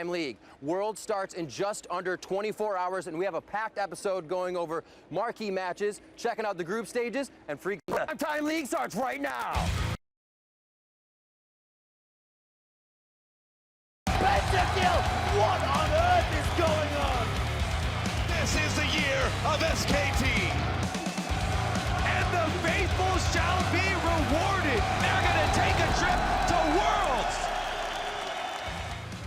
League. World starts in just under 24 hours, and we have a packed episode going over marquee matches, checking out the group stages, and free Time League starts right now. PTL, what on earth is going on? This is the year of SKT. And the faithful shall be rewarded. They're going to take a trip to Worlds.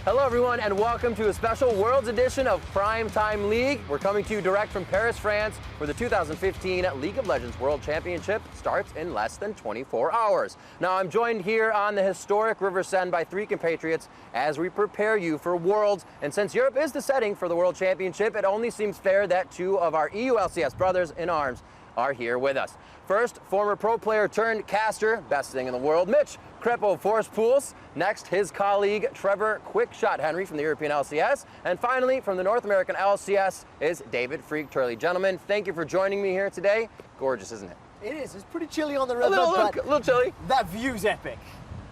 Hello everyone, and welcome to a special Worlds edition of Prime Time League. We're coming to you direct from Paris, France, where the 2015 League of Legends World Championship starts in less than 24 hours. Now I'm joined here on the historic River Seine by three compatriots as we prepare you for Worlds. And since Europe is the setting for the World Championship, it only seems fair that two of our EU LCS brothers in arms are here with us. First, former pro player turned caster, best thing in the world, Mitch Crepo Force Pools. Next, his colleague Trevor Quickshot Henry from the European LCS. And finally, from the North American LCS is David Freak Turley. Gentlemen, thank you for joining me here today. Gorgeous, isn't it? It is. It's pretty chilly on the river, A little chilly. That view's epic.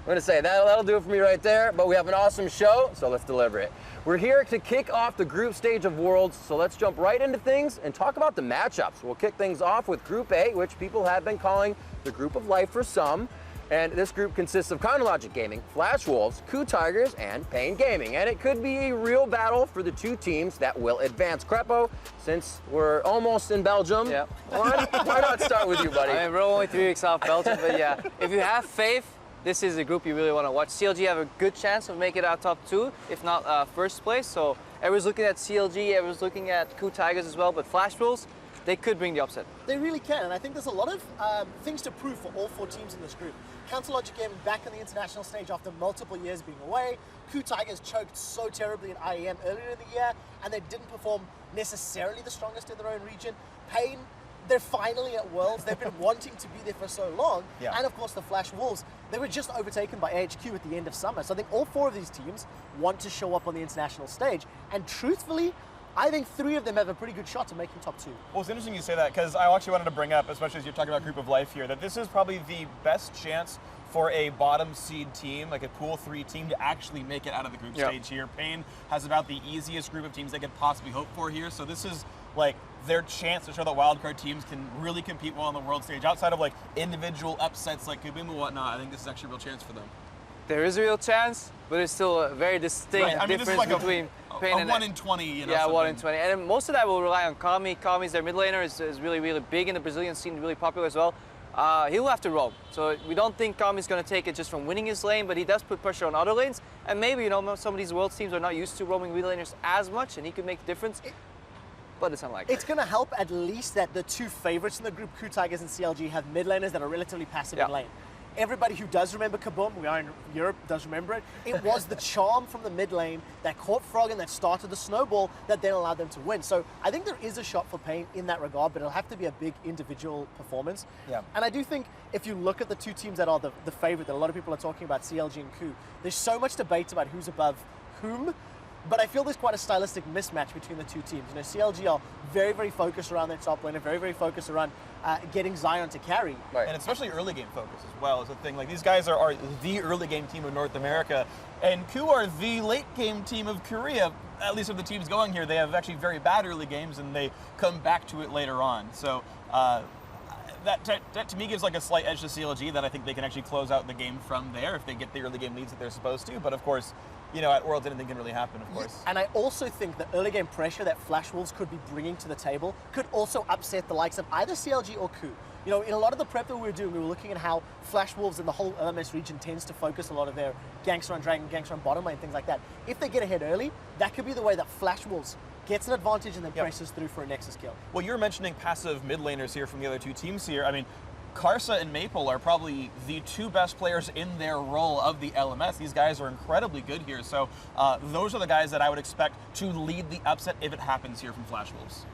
I'm gonna say that'll do it for me right there, but we have an awesome show, so let's deliver it. We're here to kick off the group stage of Worlds, so let's jump right into things and talk about the matchups. We'll kick things off with Group A, which people have been calling the Group of Life for some. And this group consists of Chronologic Gaming, Flash Wolves, Coup Tigers, and Pain Gaming. And it could be a real battle for the two teams that will advance. Crepo, since we're almost in Belgium, yeah. why not start with you, buddy? I mean, we're only 3 weeks off Belgium, but yeah, if you have faith, this is a group you really want to watch. CLG have a good chance of making it out top 2, if not first place. So everyone's looking at CLG, everyone's looking at Coup Tigers as well, but Flash Wolves, they could bring the upset. They really can, and I think there's a lot of things to prove for all 4 teams in this group. Chronologic Gaming back on the international stage after multiple years being away. Coup Tigers choked so terribly in IEM earlier in the year, and they didn't perform necessarily the strongest in their own region. Pain, they're finally at Worlds. They've been wanting to be there for so long. Yeah. And of course the Flash Wolves, they were just overtaken by AHQ at the end of summer. So I think all 4 of these teams want to show up on the international stage. And truthfully, I think 3 of them have a pretty good shot to making top 2. Well, it's interesting you say that, because I actually wanted to bring up, especially as you're talking about Group of Life here, that this is probably the best chance for a bottom seed team, like a pool 3 team, to actually make it out of the group stage here. Pain has about the easiest group of teams they could possibly hope for here, so this is like their chance to show that wildcard teams can really compete well on the world stage. Outside of like individual upsets like Kabim and whatnot, I think this is actually a real chance for them. There is a real chance, but it's still a very distinct difference like between Pain and 1 in 20, you know. Yeah, something. 1 in 20. And most of that will rely on Kami. Kami's their mid laner, is really, really big in the Brazilian scene, really popular as well. He'll have to roam. So we don't think Kami's going to take it just from winning his lane, but he does put pressure on other lanes. And maybe, you know, some of these Worlds teams are not used to roaming mid laners as much, and he could make the difference. But it's unlikely. It's going to help at least that the 2 favorites in the group, Coup Tigers and CLG, have mid laners that are relatively passive in lane. Everybody who does remember Kaboom, we are in Europe, does remember it. It was the charm from the mid lane that caught Frog and that started the snowball that then allowed them to win. So I think there is a shot for Pain in that regard, but it'll have to be a big individual performance. Yeah. And I do think if you look at the 2 teams that are the favorite, that a lot of people are talking about, CLG and Coup, there's so much debate about who's above whom. But I feel there's quite a stylistic mismatch between the 2 teams. You know, CLG are very, very focused around their top lane, and very, very focused around getting Zion to carry. Right. And especially early game focus as well is the thing. Like, these guys are the early game team of North America, and Coup are the late game team of Korea. At least of the teams going here, they have actually very bad early games, and they come back to it later on. So that to me gives like a slight edge to CLG that I think they can actually close out the game from there if they get the early game leads that they're supposed to. But of course, you know, at Worlds, anything can really happen, of course. And I also think the early game pressure that Flash Wolves could be bringing to the table could also upset the likes of either CLG or Coup. You know, in a lot of the prep that we were doing, we were looking at how Flash Wolves and the whole LMS region tends to focus a lot of their ganks on Dragon, ganks on bottom lane, things like that. If they get ahead early, that could be the way that Flash Wolves gets an advantage and then presses through for a Nexus kill. Well, you're mentioning passive mid laners here from the other 2 teams here. I mean, Karsa and Maple are probably the 2 best players in their role of the LMS. These guys are incredibly good here. So those are the guys that I would expect to lead the upset if it happens here from Flash Wolves.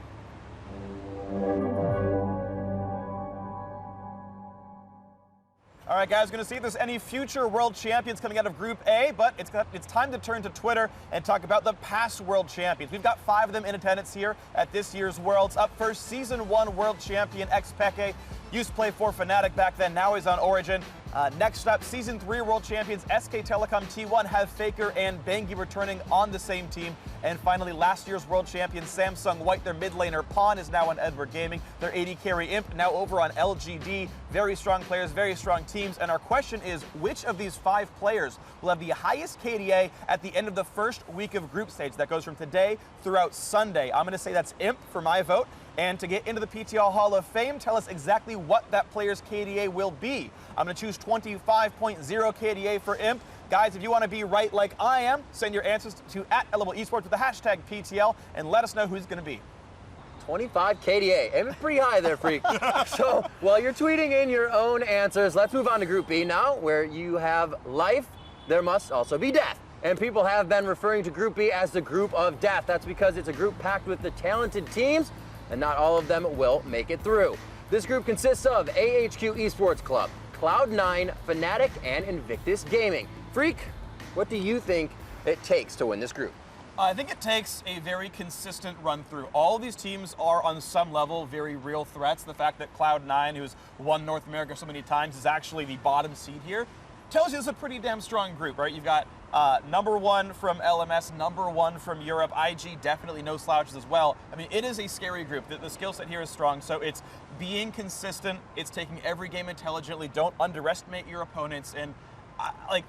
All right, guys, going to see if there's any future world champions coming out of Group A, but it's time to turn to Twitter and talk about the past world champions. We've got 5 of them in attendance here at this year's Worlds. Up first, Season 1 world champion XPeke. Used to play for Fnatic back then, now he's on Origin. Next up, Season 3 World Champions SK Telecom T1 have Faker and Bengi returning on the same team. And finally, last year's World Champion Samsung White, their mid laner Pawn, is now on Edward Gaming. Their AD carry Imp now over on LGD. Very strong players, very strong teams. And our question is, which of these 5 players will have the highest KDA at the end of the first week of group stage? That goes from today throughout Sunday. I'm going to say that's Imp for my vote. And to get into the PTL Hall of Fame, tell us exactly what that player's KDA will be. I'm going to choose 25.0 KDA for Imp. Guys, if you want to be right like I am, send your answers to @LevelEsports with the hashtag PTL and let us know who's going to be. 25 KDA. Aim it pretty high there, Freak. So while you're tweeting in your own answers, let's move on to Group B now, where you have life, there must also be death. And people have been referring to Group B as the group of death. That's because it's a group packed with the talented teams, and not all of them will make it through. This group consists of AHQ Esports Club, Cloud9, Fnatic, and Invictus Gaming. Freak, what do you think it takes to win this group? I think it takes a very consistent run through. All of these teams are on some level very real threats. The fact that Cloud9, who's won North America so many times, is actually the bottom seed here, tells you it's a pretty damn strong group, right? You've got #1 from LMS, #1 from Europe, IG definitely no slouches as well. I mean, it is a scary group. The skill set here is strong, so it's being consistent, it's taking every game intelligently, don't underestimate your opponents, and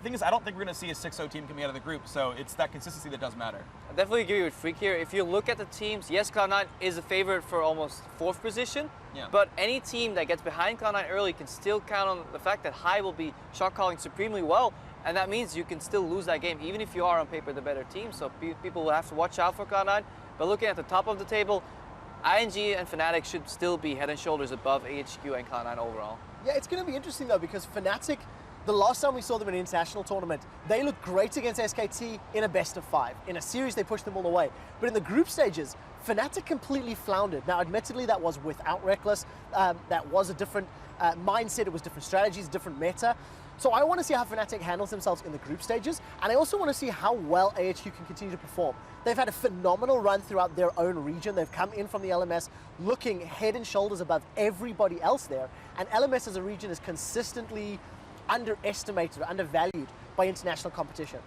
thing is, I don't think we're going to see a 6-0 team coming out of the group, so it's that consistency that does matter. I definitely agree with Freak here. If you look at the teams, yes, Cloud9 is a favorite for almost 4th position, but any team that gets behind Cloud9 early can still count on the fact that High will be shot calling supremely well, and that means you can still lose that game, even if you are on paper the better team. So people will have to watch out for Cloud9. But looking at the top of the table, ING and Fnatic should still be head and shoulders above AHQ and Cloud9 overall. Yeah, it's going to be interesting though, because Fnatic, the last time we saw them in an international tournament, they looked great against SKT in a best of 5. In a series, they pushed them all away. But in the group stages, Fnatic completely floundered. Now, admittedly, that was without Reckless. That was a different mindset. It was different strategies, different meta. So I want to see how Fnatic handles themselves in the group stages, and I also want to see how well AHQ can continue to perform. They've had a phenomenal run throughout their own region. They've come in from the LMS looking head and shoulders above everybody else there, and LMS as a region is consistently underestimated or undervalued by international competition.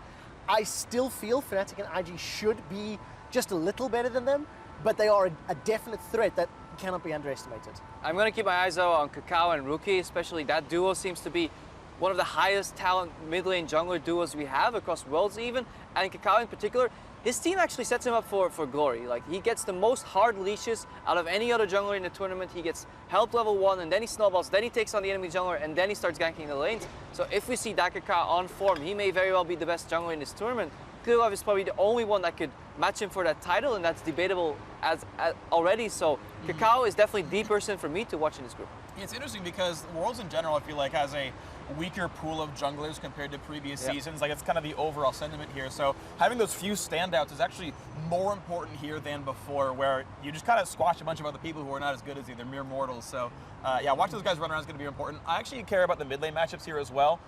I still feel Fnatic and IG should be just a little better than them, but they are a definite threat that cannot be underestimated. I'm going to keep my eyes out on Kakao and Rookie, especially that duo seems to be one of the highest talent mid lane jungler duos we have across worlds even, and Kakao in particular, his team actually sets him up for glory. Like, he gets the most hard leashes out of any other jungler in the tournament. He gets help level 1, and then he snowballs, then he takes on the enemy jungler, and then he starts ganking the lanes. So if we see that Kakao on form, he may very well be the best jungler in this tournament. Clearlove is probably the only one that could match him for that title, and that's debatable as already. So Kakao is definitely the person for me to watch in this group. It's interesting because Worlds in general, I feel like, has a weaker pool of junglers compared to previous seasons. Like, it's kind of the overall sentiment here. So having those few standouts is actually more important here than before, where you just kind of squash a bunch of other people who are not as good as you. They're mere mortals. So yeah, watching those guys run around is going to be important. I actually care about the mid lane matchups here as well.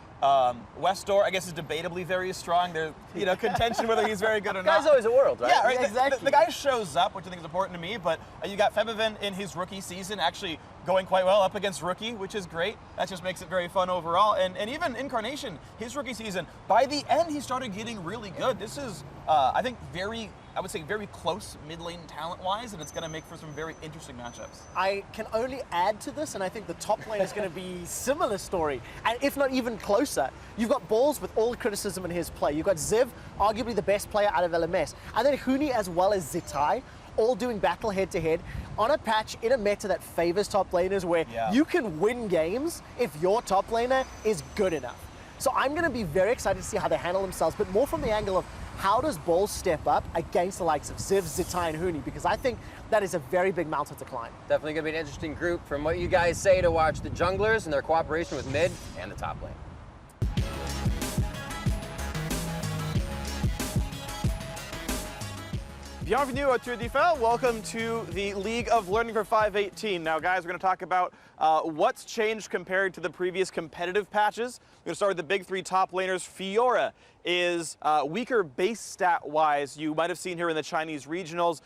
Westdoor, I guess, is debatably very strong. There's, contention whether he's very good or not. Guy's always a world, right? Yeah, right. Yeah, exactly. The guy shows up, which I think is important to me, but you got Febiven in his rookie season actually going quite well up against Rookie, which is great. That just makes it very fun overall. And even Incarnation, his rookie season, by the end, he started getting really good. This is, I think, very close mid lane talent-wise, and it's going to make for some very interesting matchups. I can only add to this, and I think the top lane is going to be similar story, and if not even closer. You've got Balls with all the criticism in his play. You've got Ziv, arguably the best player out of LMS, and then Huni as well as Zitai, all doing battle head-to-head on a patch in a meta that favors top laners, where you can win games if your top laner is good enough. So I'm going to be very excited to see how they handle themselves, but more from the angle of how does Balls step up against the likes of Ziv, Zitai, and Huni, because I think that is a very big mountain to climb. Definitely going to be an interesting group from what you guys say to watch the junglers and their cooperation with mid and the top lane. Bienvenue à Tour d'Eiffel. Welcome to the League of Learning for 518. Now, guys, we're going to talk about what's changed compared to the previous competitive patches. We're going to start with the big three top laners, Fiora, is weaker base stat-wise. You might have seen her in the Chinese regionals.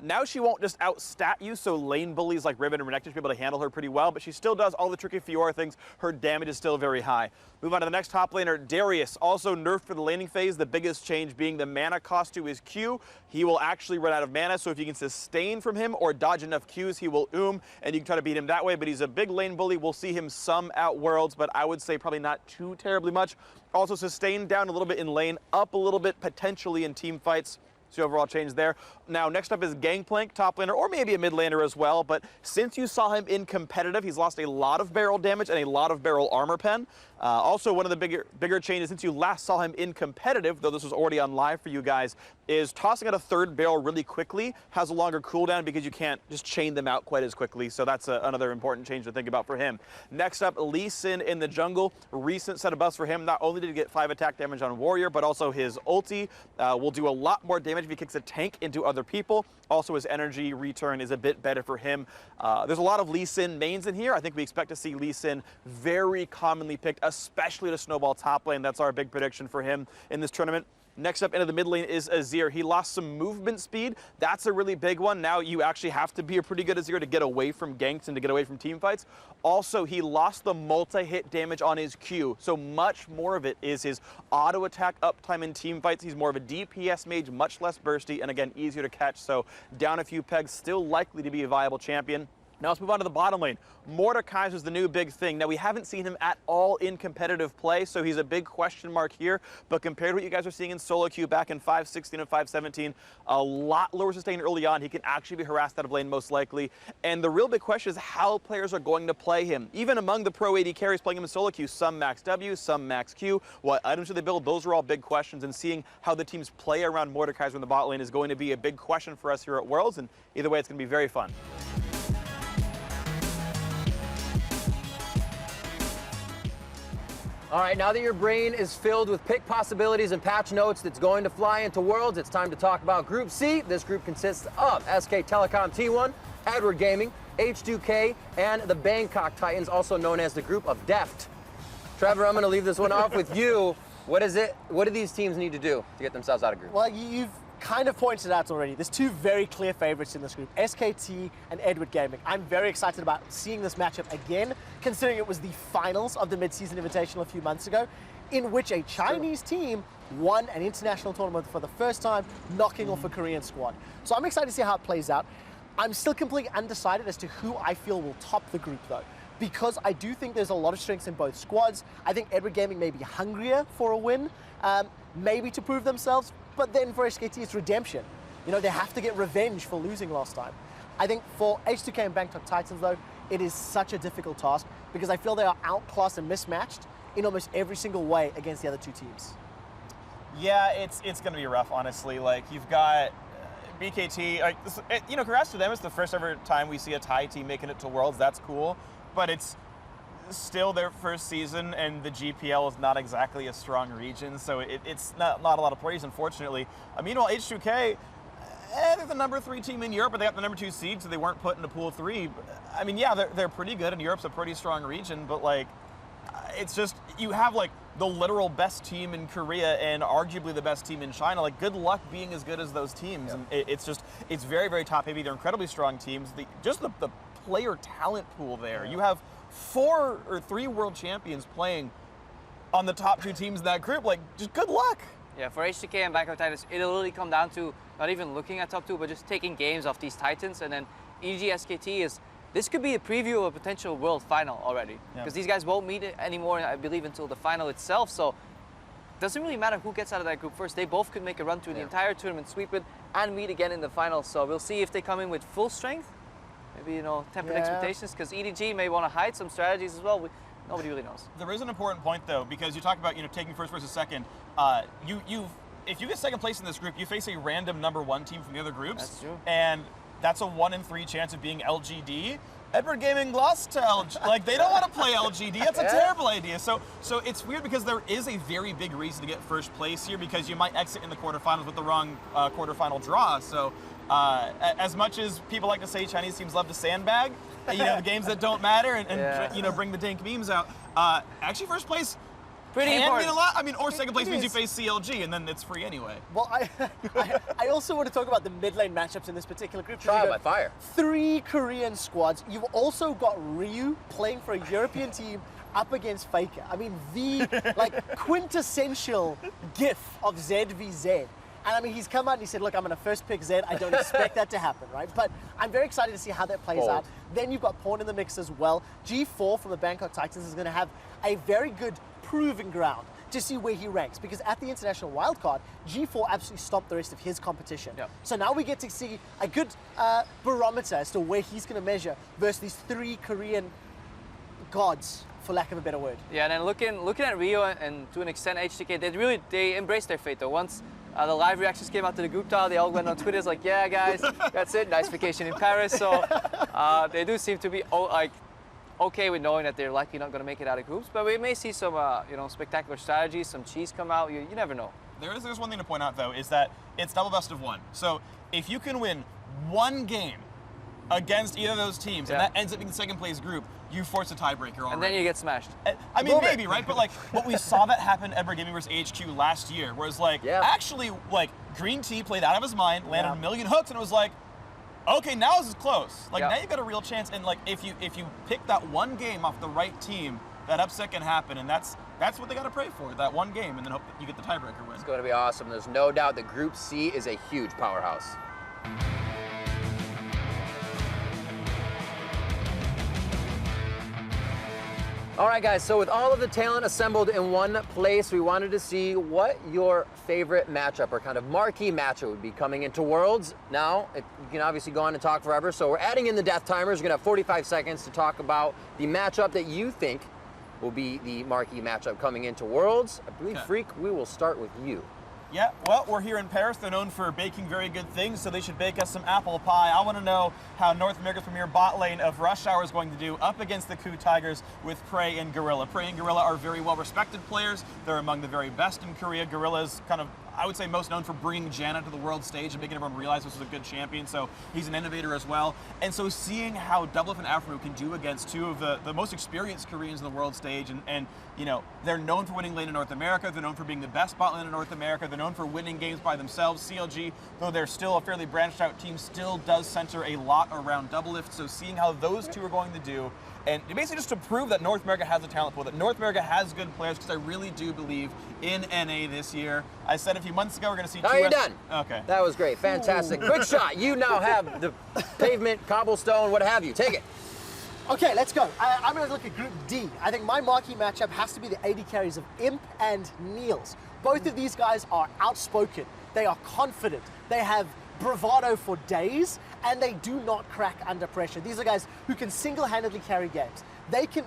Now she won't just outstat you, so lane bullies like Riven and Renekton should be able to handle her pretty well, but she still does all the tricky Fiora things. Her damage is still very high. Move on to the next top laner, Darius, also nerfed for the laning phase, the biggest change being the mana cost to his Q. He will actually run out of mana, so if you can sustain from him or dodge enough Qs, he will and you can try to beat him that way, but he's a big lane bully. We'll see him some at Worlds, but I would say probably not too terribly much. Also sustained down a little bit in lane, up a little bit potentially in team fights. So overall change there. Now next up is Gangplank, top laner, or maybe a mid laner as well, but since you saw him in competitive, he's lost a lot of barrel damage and a lot of barrel armor pen. Also, one of the bigger changes since you last saw him in competitive, though this was already on live for you guys, is tossing out a third barrel really quickly has a longer cooldown because you can't just chain them out quite as quickly, so that's another important change to think about for him. Next up, Lee Sin in the jungle. Recent set of buffs for him. Not only did he get 5 attack damage on Warrior, but also his ulti will do a lot more damage if he kicks a tank into other people. Also, his energy return is a bit better for him. There's a lot of Lee Sin mains in here. I think we expect to see Lee Sin very commonly picked, especially to snowball top lane. That's our big prediction for him in this tournament. Next up into the mid lane is Azir. He lost some movement speed. That's a really big one. Now you actually have to be a pretty good Azir to get away from ganks and to get away from team fights. Also, he lost the multi-hit damage on his Q. So much more of it is his auto attack uptime in team fights. He's more of a DPS mage, much less bursty, and again, easier to catch. So down a few pegs, still likely to be a viable champion. Now let's move on to the bottom lane. Mordekaiser's the new big thing. Now we haven't seen him at all in competitive play, so he's a big question mark here. But compared to what you guys are seeing in solo queue back in 5.16 and 5.17, a lot lower sustain early on. He can actually be harassed out of lane most likely. And the real big question is how players are going to play him. Even among the pro AD carries playing him in solo queue, some max W, some max Q. What items do they build? Those are all big questions. And seeing how the teams play around Mordekaiser in the bot lane is going to be a big question for us here at Worlds. And either way, it's going to be very fun. All right, now that your brain is filled with pick possibilities and patch notes that's going to fly into Worlds, it's time to talk about Group C. This group consists of SK Telecom T1, Edward Gaming, H2K, and the Bangkok Titans, also known as the Group of Deft. Trevor, I'm going to leave this one off with you. What is it? What do these teams need to do to get themselves out of group? Well, you've kind of pointed out already. There's two very clear favorites in this group, SKT and Edward Gaming. I'm very excited about seeing this matchup again, considering it was the finals of the mid-season invitational a few months ago, in which a Chinese team won an international tournament for the first time, knocking off a Korean squad. So I'm excited to see how it plays out. I'm still completely undecided as to who I feel will top the group, though, because I do think there's a lot of strengths in both squads. I think Edward Gaming may be hungrier for a win, maybe to prove themselves, but then for SKT, it's redemption. You know, they have to get revenge for losing last time. I think for H2K and Bangkok Titans, though, it is such a difficult task because I feel they are outclassed and mismatched in almost every single way against the other two teams. Yeah, it's going to be rough, honestly. Like, you've got BKT, you know, congrats to them. It's the first ever time we see a Thai team making it to Worlds. That's cool, but it's still their first season, and the GPL is not exactly a strong region, so it's not a lot of praise, unfortunately. Meanwhile, H2K, they're the number 3 team in Europe, but they got the number 2 seed, so they weren't put into Pool 3. I mean, yeah, they're pretty good, and Europe's a pretty strong region, but like, it's just, you have like the literal best team in Korea and arguably the best team in China. Like, good luck being as good as those teams. Yeah. And it's very, very top heavy. They're incredibly strong teams. Just the player talent pool there. Yeah. You have 4 or 3 world champions playing on the top 2 teams in that group. Like, just good luck. Yeah, for H2K and Bangkok Titans, it'll really come down to not even looking at top 2, but just taking games off these Titans. And then EG SKT this could be a preview of a potential world final already. Because these guys won't meet anymore, I believe, until the final itself. So it doesn't really matter who gets out of that group first. They both could make a run through the entire tournament, sweep it, and meet again in the final. So we'll see if they come in with full strength. Maybe, you know, tempered expectations, because EDG may want to hide some strategies as well. Nobody really knows. There is an important point, though, because you talk about, you know, taking first versus second. If you get second place in this group, you face a random number 1 team from the other groups. That's true. And that's a 1 in 3 chance of being LGD. Edward Gaming lost to LG. Like, they don't want to play LGD. That's a terrible idea. So it's weird because there is a very big reason to get first place here, because you might exit in the quarterfinals with the wrong quarterfinal draw. So as much as people like to say Chinese teams love to sandbag, you know, the games that don't matter and you know, bring the dank memes out. Actually, first place Pretty can important. mean a lot. I mean, or second place It means you is. face CLG, and then it's free anyway. Well, I also want to talk about the mid lane matchups in this particular group. Trial You've by got fire. 3 Korean squads. You've also got Ryu playing for a European team up against Faker. I mean, the quintessential gif of Z v Z. And I mean, he's come out and he said, look, I'm going to first pick Z. I don't expect that to happen, right? But I'm very excited to see how that plays Bold. out. Then you've got Pawn in the mix as well. G4 from the Bangkok Titans is going to have a very good proving ground to see where he ranks, because at the international wildcard, G4 absolutely stomped the rest of his competition. Yep. So now we get to see a good barometer as to where he's going to measure versus these 3 Korean gods, for lack of a better word. Yeah, and then looking at Rio and to an extent HTK, they embraced their fate though. Once the live reactions came out to the group tile, they all went on Twitter, it's like, yeah guys, that's it, nice vacation in Paris. So they do seem to be okay with knowing that they're likely not going to make it out of groups, but we may see some spectacular strategies, some cheese come out. You never know. There's one thing to point out though, is that it's double best of 1. So if you can win 1 game against either of those teams, and that ends up being the second place group, you force a tiebreaker already. And then you get smashed. I mean, maybe, right? But like, what we saw that happen at Edward Gaming versus HQ last year, whereas like, actually, like, Green Tea played out of his mind, landed a million hooks, and it was like, okay, now this is close. Like, now you've got a real chance, and like, if you pick that 1 game off the right team, that upset can happen, and that's what they got to pray for, that 1 game, and then hope that you get the tiebreaker win. It's going to be awesome. There's no doubt that Group C is a huge powerhouse. All right, guys, so with all of the talent assembled in one place, we wanted to see what your favorite matchup or kind of marquee matchup would be coming into Worlds. Now, you can obviously go on and talk forever, so we're adding in the death timers. You're going to have 45 seconds to talk about the matchup that you think will be the marquee matchup coming into Worlds. I believe, Freak, we will start with you. Yeah, well, we're here in Paris. They're known for baking very good things, so they should bake us some apple pie. I want to know how North America's premier bot lane of Rush Hour is going to do up against the Coup Tigers with Prey and Gorilla. Prey and Gorilla are very well-respected players. They're among the very best in Korea. Gorilla is kind of, I would say, most known for bringing Janna to the world stage and making everyone realize this was a good champion, so he's an innovator as well. And so seeing how Doublelift and Afro can do against 2 of the most experienced Koreans in the world stage, and you know, they're known for winning lane in North America, they're known for being the best bot lane in North America, they're known for winning games by themselves. CLG, though they're still a fairly branched out team, still does center a lot around Doublelift, so seeing how those 2 are going to do, and basically just to prove that North America has a talent pool, that North America has good players, because I really do believe in NA this year. I said a few months ago we're going to see 2. Oh, you're done. Okay. That was great. Fantastic. Quick shot. You now have the pavement, cobblestone, what have you. Take it. Okay, let's go. I'm going to look at Group D. I think my marquee matchup has to be the AD carries of Imp and Niels. Both of these guys are outspoken. They are confident. They have bravado for days, and they do not crack under pressure. These are guys who can single-handedly carry games. They can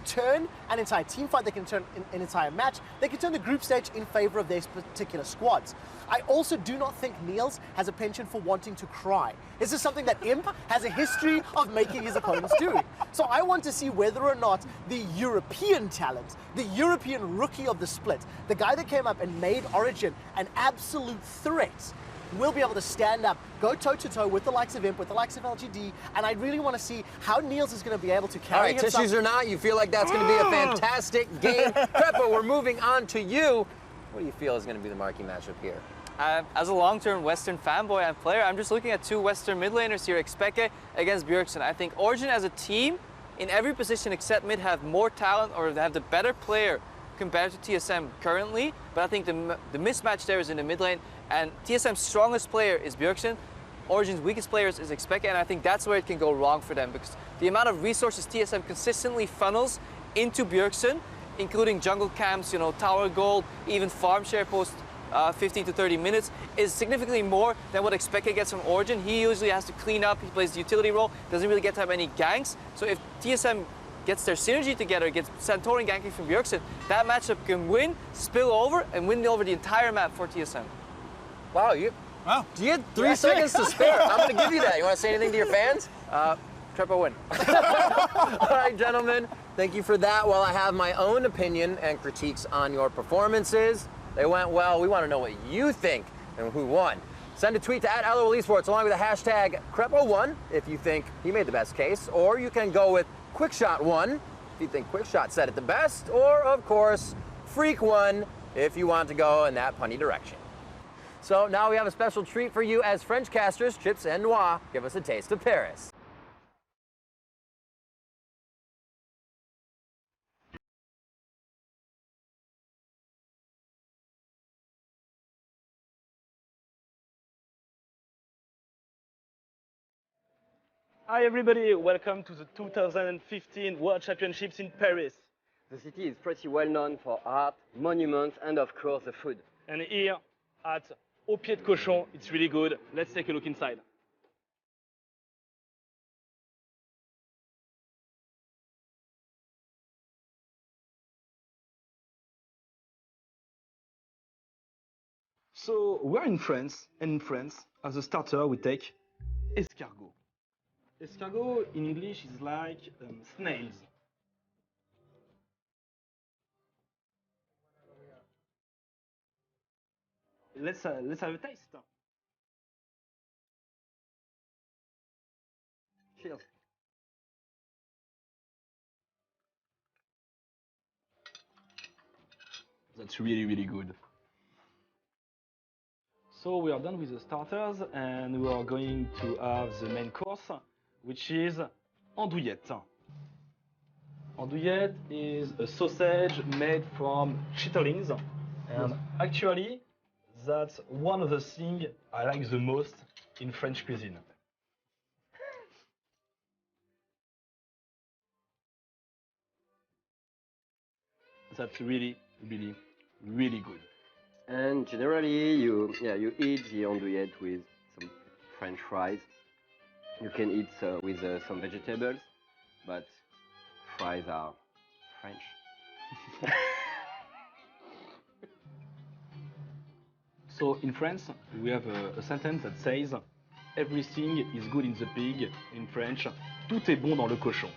turn an entire team fight, they can turn an entire match, they can turn the group stage in favor of their particular squads. I also do not think Niels has a penchant for wanting to cry. This is something that Imp has a history of making his opponents do. So I want to see whether or not the European talent, the European rookie of the split, the guy that came up and made Origin an absolute threat, will be able to stand up, go toe-to-toe with the likes of Imp, with the likes of LGD, and I really want to see how Niels is going to be able to carry himself. All right, tissues or not, you feel like that's going to be a fantastic game. Preppo, we're moving on to you. What do you feel is going to be the marquee matchup here? As a long-term Western fanboy and player, I'm just looking at 2 Western mid laners here, Expeke against Bjergsen. I think Origin as a team, in every position except mid, have more talent or have the better player compared to TSM currently, but I think the mismatch there is in the mid lane, and TSM's strongest player is Bjergsen, Origin's weakest player is Expeke, and I think that's where it can go wrong for them, because the amount of resources TSM consistently funnels into Bjergsen, including jungle camps, you know, tower gold, even farm share post 15 to 30 minutes, is significantly more than what Expeke gets from Origin. He usually has to clean up, he plays the utility role, doesn't really get to have any ganks, so if TSM gets their synergy together, gets Santorin ganking from Bjergsen, that matchup can win, spill over, and win over the entire map for TSM. Wow, you had 3 seconds to spare. I'm going to give you that. You want to say anything to your fans? Treppo win. All right, gentlemen, thank you for that. While I have my own opinion and critiques on your performances, they went well. We want to know what you think and who won. Send a tweet to @LOL Esports along with the hashtag Creppo1 if you think he made the best case, or you can go with QuickShot1 if you think QuickShot said it the best, or of course Freak one if you want to go in that punny direction. So now we have a special treat for you as French casters Chips and Noir give us a taste of Paris. Hi everybody, welcome to the 2015 World Championships in Paris. The city is pretty well known for art, monuments, and of course the food. And here at Au Pied de Cochon, it's really good. Let's take a look inside. So we're in France, and in France, as a starter, we take escargot. Escargot in English is like snails. Let's have a taste. Cheers. That's really, really good. So we are done with the starters and we are going to have the main course, which is andouillette. Andouillette is a sausage made from chitterlings, and actually that's one of the things I like the most in French cuisine. That's really, really, really good. And generally, you eat the andouillette with some French fries. You can eat with some vegetables, but fries are French. So in France, we have a sentence that says everything is good in the pig. In French, tout est bon dans le cochon.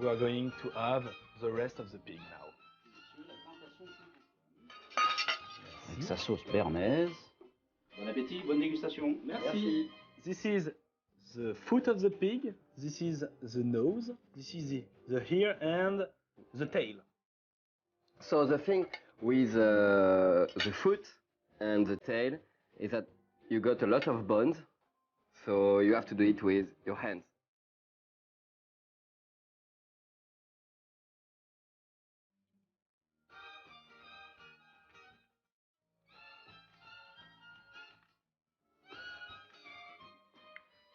We are going to have the rest of the pig now. Avec sa sauce béarnaise. Bon appétit, bonne dégustation. Merci. This is the foot of the pig, this is the nose, this is the ear and the tail. So the thing with the foot and the tail is that you got a lot of bones, so you have to do it with your hands.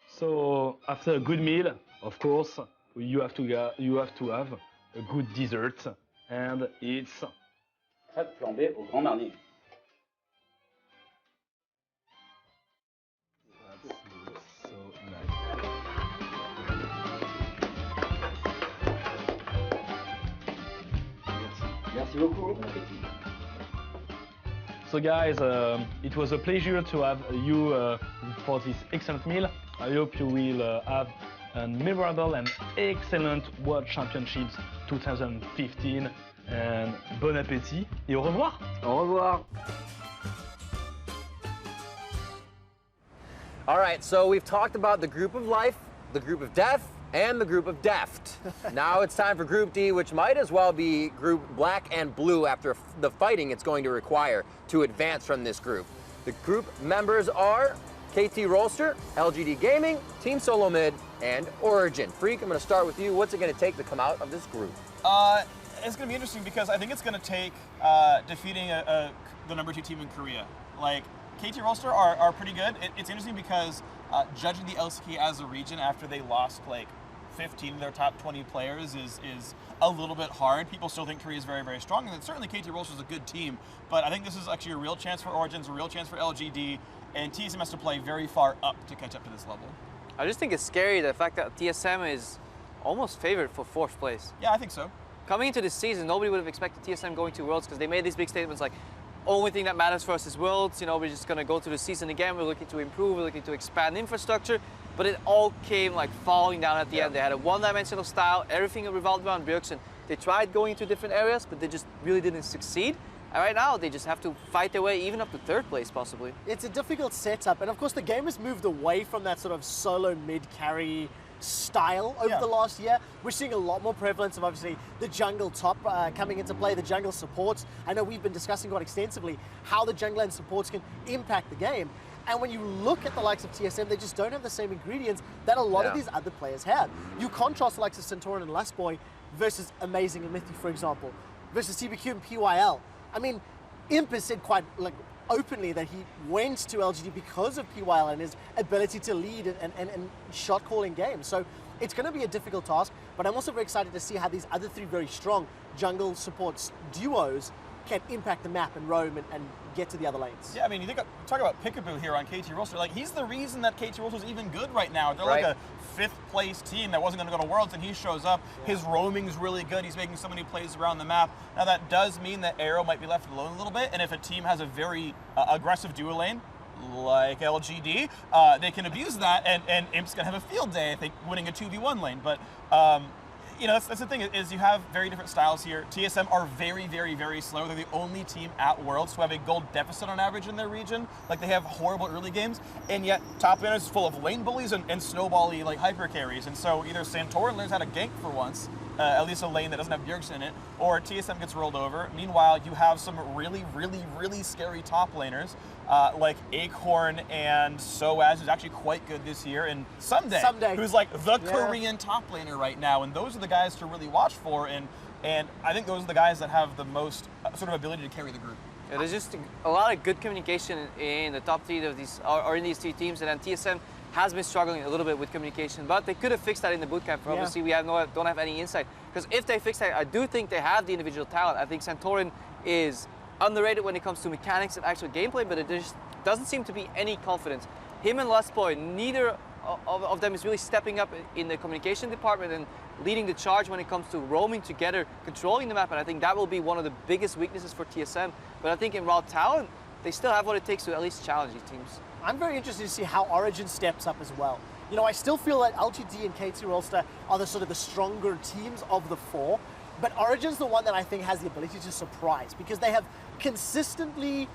So after a good meal, of course, you have to have a good dessert, and it's Crêpes flambées au grand marnier. so nice. Merci beaucoup. Bon appétit. So guys, it was a pleasure to have you for this excellent meal. I hope you will have a memorable and excellent World Championships 2015. And bon appétit et au revoir. Au revoir. All right, so we've talked about the group of life, the group of death, and the group of deft. Now it's time for Group D, which might as well be Group Black and Blue after the fighting it's going to require to advance from this group. The group members are KT Rolster, LGD Gaming, Team Solo Mid, and Origin. Freak, I'm going to start with you. What's it going to take to come out of this group? It's going to be interesting because I think it's going to take defeating the #2 team in Korea. Like, KT Rolster are pretty good. It's interesting because judging the LCK as a region after they lost like 15 of their top 20 players is a little bit hard. People still think Korea is very, very strong, and certainly KT Rolster is a good team. But I think this is actually a real chance for Origins, a real chance for LGD, and TSM has to play very far up to catch up to this level. I just think it's scary the fact that TSM is almost favored for 4th place. Yeah, I think so. Coming into this season, nobody would have expected TSM going to Worlds because they made these big statements like, only thing that matters for us is Worlds, you know, we're just going to go to the season again, we're looking to improve, we're looking to expand infrastructure, but it all came like falling down at the end. They had a one-dimensional style, everything revolved around Bjergsen. They tried going to different areas, but they just really didn't succeed. And right now, they just have to fight their way even up to 3rd place, possibly. It's a difficult setup, and of course the game has moved away from that sort of solo mid-carry style over the last year. We're seeing a lot more prevalence of obviously the jungle top coming into play, the jungle supports. I know we've been discussing quite extensively how the jungle and supports can impact the game. And when you look at the likes of TSM, they just don't have the same ingredients that a lot of these other players have. You contrast the likes of Centauran and Lustboy versus Amazing and Mythy, for example, versus TBQ and PYL. I mean, Imp has said quite openly that he went to LGD because of PYL and his ability to lead and shot calling games. So it's going to be a difficult task, but I'm also very excited to see how these other 3 very strong jungle supports duos can impact the map and roam and get to the other lanes. Yeah, I mean, talk about Peekaboo here on KT Rolster. Like, he's the reason that KT Rolster is even good right now. They're like a 5th place team that wasn't going to go to Worlds, and he shows up. His roaming's really good. He's making so many plays around the map. Now, that does mean that Aero might be left alone a little bit, and if a team has a very aggressive duo lane, like LGD, they can abuse that, and Imp's going to have a field day, I think, winning a 2v1 lane. But you know, that's the thing, is you have very different styles here. TSM are very, very, very slow. They're the only team at Worlds to have a gold deficit on average in their region. Like, they have horrible early games, and yet top lane is full of lane bullies and snowball-y, like, hyper carries. And so either Centauran learns how to gank for once, at least a lane that doesn't have Bjergsen in it, or TSM gets rolled over. Meanwhile, you have some really, really, really scary top laners, like Acorn and Soaz, who's actually quite good this year, and Someday. Who's like the Korean top laner right now. And those are the guys to really watch for, and I think those are the guys that have the most sort of ability to carry the group. Yeah, there's just a lot of good communication in the top 3 of these, or in these 3 teams, and then TSM has been struggling a little bit with communication, but they could have fixed that in the bootcamp. Obviously, we don't have any insight, because if they fix that, I do think they have the individual talent. I think Centauran is underrated when it comes to mechanics and actual gameplay, but it just doesn't seem to be any confidence. Him and Lustboy, neither of them is really stepping up in the communication department and leading the charge when it comes to roaming together, controlling the map, and I think that will be one of the biggest weaknesses for TSM. But I think in raw talent, they still have what it takes to at least challenge these teams. I'm very interested to see how Origin steps up as well. You know, I still feel that LGD and KT Rolster are the sort of the stronger teams of the 4, but Origin's the one that I think has the ability to surprise, because they have consistently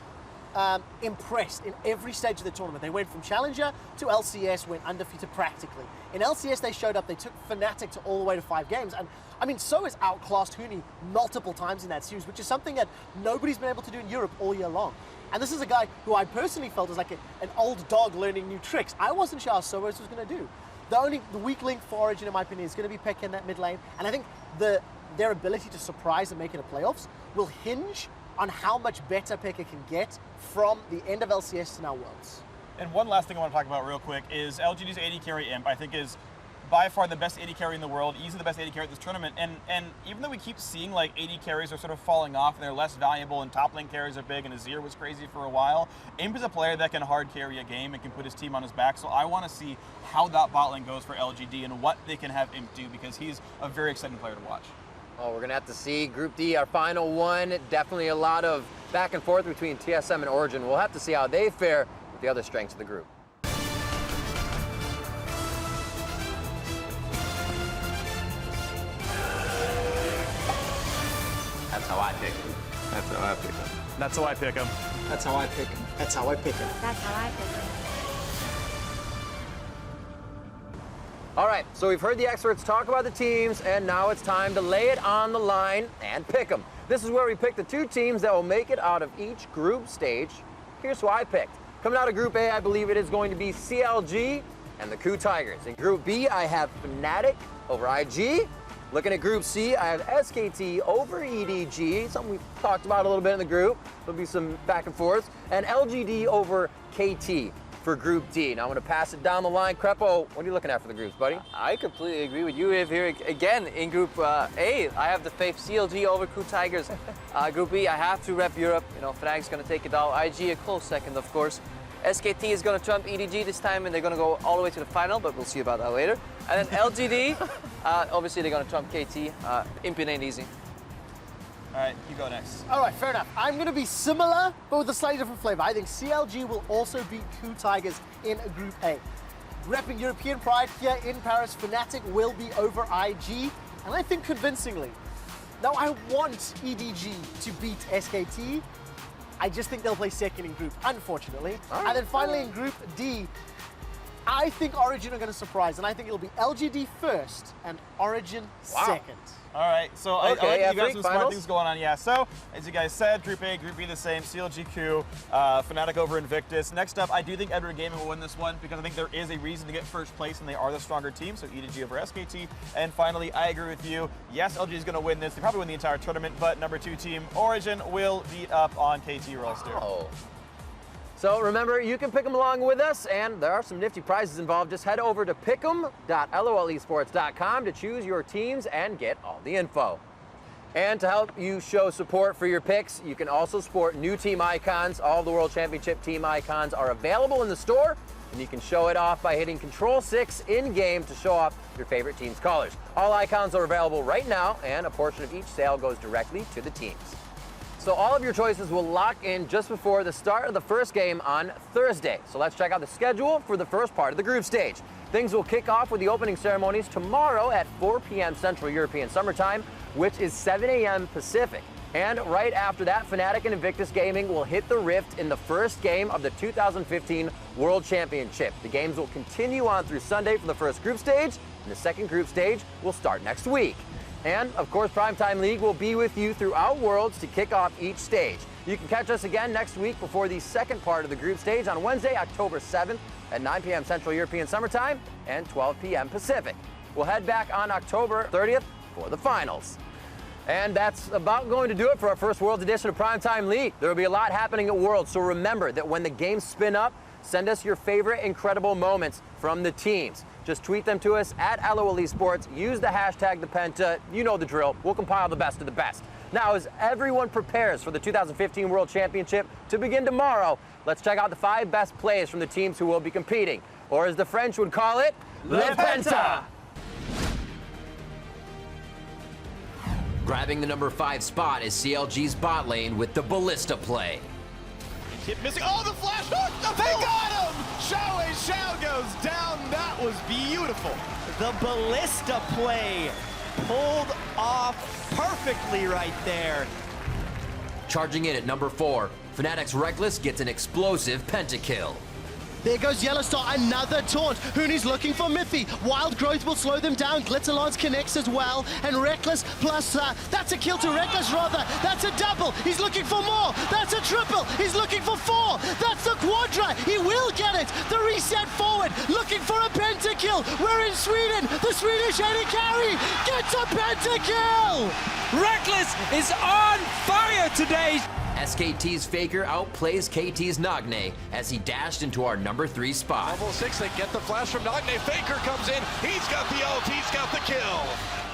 impressed in every stage of the tournament. They went from Challenger to LCS, went undefeated practically. In LCS, they showed up, they took Fnatic to all the way to 5 games, and I mean, so has outclassed Huni multiple times in that series, which is something that nobody's been able to do in Europe all year long. And this is a guy who I personally felt was like an old dog learning new tricks. I wasn't sure how Soros was going to do. The weak link for Origin, in my opinion, is going to be Pekka in that mid lane, and I think their ability to surprise and make it to playoffs will hinge on how much better Pekka can get from the end of LCS to now Worlds. And one last thing I want to talk about real quick is LGD's AD carry Imp, I think, is by far the best AD carry in the world, easily the best AD carry at this tournament. And even though we keep seeing like AD carries are sort of falling off and they're less valuable and top lane carries are big and Azir was crazy for a while, Imp is a player that can hard carry a game and can put his team on his back. So I want to see how that bot lane goes for LGD and what they can have Imp do, because he's a very exciting player to watch. Oh, we're going to have to see. Group D, our final one. Definitely a lot of back and forth between TSM and Origin. We'll have to see how they fare with the other strengths of the group. That's how I pick him. That's how I pick him. That's how I pick him. That's how I pick him. That's how I pick him. That's how I pick him. All right, so we've heard the experts talk about the teams, and now it's time to lay it on the line and pick them. This is where we pick the 2 teams that will make it out of each group stage. Here's who I picked. Coming out of Group A, I believe it is going to be CLG and the KOO Tigers. In Group B, I have Fnatic over IG. Looking at Group C, I have SKT over EDG, something we've talked about a little bit in the group. There'll be some back and forth. And LGD over KT for Group D. Now I'm going to pass it down the line. Crepo, what are you looking at for the groups, buddy? I completely agree with you here. Again, in Group A, I have the faith CLG over KOO Tigers. Group B, I have to rep Europe. You know, Fnatic's going to take it out. IG a close second, of course. SKT is going to trump EDG this time, and they're going to go all the way to the final, but we'll see about that later. And then LGD, obviously they're going to trump KT. Impin ain't easy. All right, you go next. All right, fair enough. I'm going to be similar, but with a slightly different flavor. I think CLG will also beat KOO Tigers in Group A. Repping European pride here in Paris, Fnatic will be over IG, and I think convincingly. Now, I want EDG to beat SKT. I just think they'll play second in group, unfortunately. Right. And then finally in group D, I think Origin are going to surprise, and I think it'll be LGD first and Origin second. All right, so I like you got some smart things going on. Yeah, so as you guys said, Group A, Group B the same, CLGQ, Fnatic over Invictus. Next up, I do think Edward Gaming will win this one because I think there is a reason to get first place and they are the stronger team, so EDG over SKT. And finally, I agree with you. Yes, LG is going to win this. They probably win the entire tournament, but number 2 team, Origin, will beat up on KT Rollster. Oh. So remember, you can pick them along with us, and there are some nifty prizes involved. Just head over to pick'em.lolesports.com to choose your teams and get all the info. And to help you show support for your picks, you can also sport new team icons. All the World Championship team icons are available in the store, and you can show it off by hitting Control-6 in-game to show off your favorite team's colors. All icons are available right now, and a portion of each sale goes directly to the teams. So all of your choices will lock in just before the start of the first game on Thursday. So let's check out the schedule for the first part of the group stage. Things will kick off with the opening ceremonies tomorrow at 4 p.m. Central European Summer Time, which is 7 a.m. Pacific. And right after that, Fnatic and Invictus Gaming will hit the Rift in the first game of the 2015 World Championship. The games will continue on through Sunday for the first group stage, and the second group stage will start next week. And, of course, Primetime League will be with you throughout Worlds to kick off each stage. You can catch us again next week before the second part of the group stage on Wednesday, October 7th at 9 p.m. Central European Summer Time and 12 p.m. Pacific. We'll head back on October 30th for the finals. And that's about going to do it for our first Worlds edition of Primetime League. There will be a lot happening at Worlds, so remember that when the games spin up, send us your favorite incredible moments from the teams. Just tweet them to us at LOL Esports. Use the hashtag #ThePenta. You know the drill. We'll compile the best of the best. Now, as everyone prepares for the 2015 World Championship to begin tomorrow, let's check out the 5 best plays from the teams who will be competing. Or as the French would call it, Le Penta! Grabbing the number 5 spot is CLG's bot lane with the Ballista play. Keep missing. Oh, the flash hook! They got him! Xiao goes down. That was beautiful. The Ballista play pulled off perfectly right there. Charging in at number 4, Fnatic's Reckless gets an explosive pentakill. There goes Yellowstar, another taunt. Hooney's looking for Miffy. Wild Growth will slow them down. Glitzerlance connects as well. And Reckless plus, that's a kill to Reckless rather. That's a double. He's looking for more. That's a triple. He's looking for 4. That's the quadra. He will get it. The reset forward, looking for a pentakill. We're in Sweden. The Swedish AD carry gets a pentakill. Reckless is on fire today. SKT's Faker outplays KT's Nagne as he dashed into our number 3 spot. Level 6, they get the flash from Nagne. Faker comes in. He's got the ult. He's got the kill.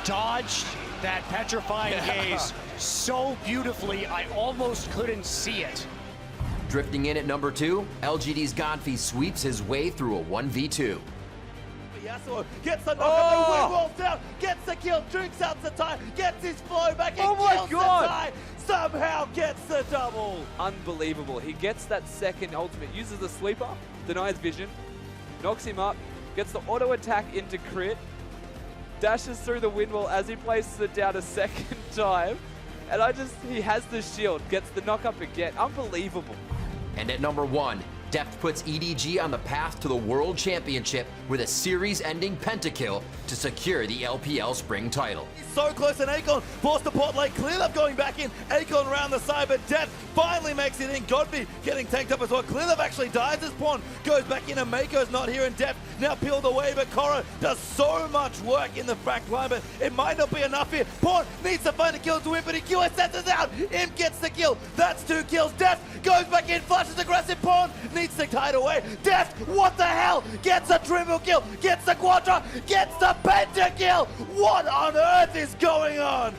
Dodged that petrifying gaze so beautifully, I almost couldn't see it. Drifting in at number 2, LGD's Godfrey sweeps his way through a 1v2. Yasuo gets the knock the wing rolls down, gets the kill, drinks out the tie, gets his flow back and kills the tie, somehow gets the double. Unbelievable. He gets that second ultimate, uses the sleeper, denies vision, knocks him up, gets the auto attack into crit, dashes through the wind wall as he places it down a second time, and he has the shield, gets the knock up again. Unbelievable. And at number 1, Depth puts EDG on the path to the World Championship with a series-ending pentakill to secure the LPL Spring title. He's so close, and Akon forced the pot lane. Clearlove going back in. Akon around the side, but Depth finally makes it in. Godby getting tanked up as well. Clearlove actually dies as Pawn goes back in, and Mako's not here, and Depth now peeled away, but Korra does so much work in the back line, but it might not be enough here. Pawn needs to find a kill to win, but he QSS's out. Imp gets the kill. That's 2 kills. Depth goes back in, flashes aggressive. Pawn needs to tie it away. Deft, what the hell? Gets a triple kill, gets the quadra, gets the pentakill. What on earth is going on?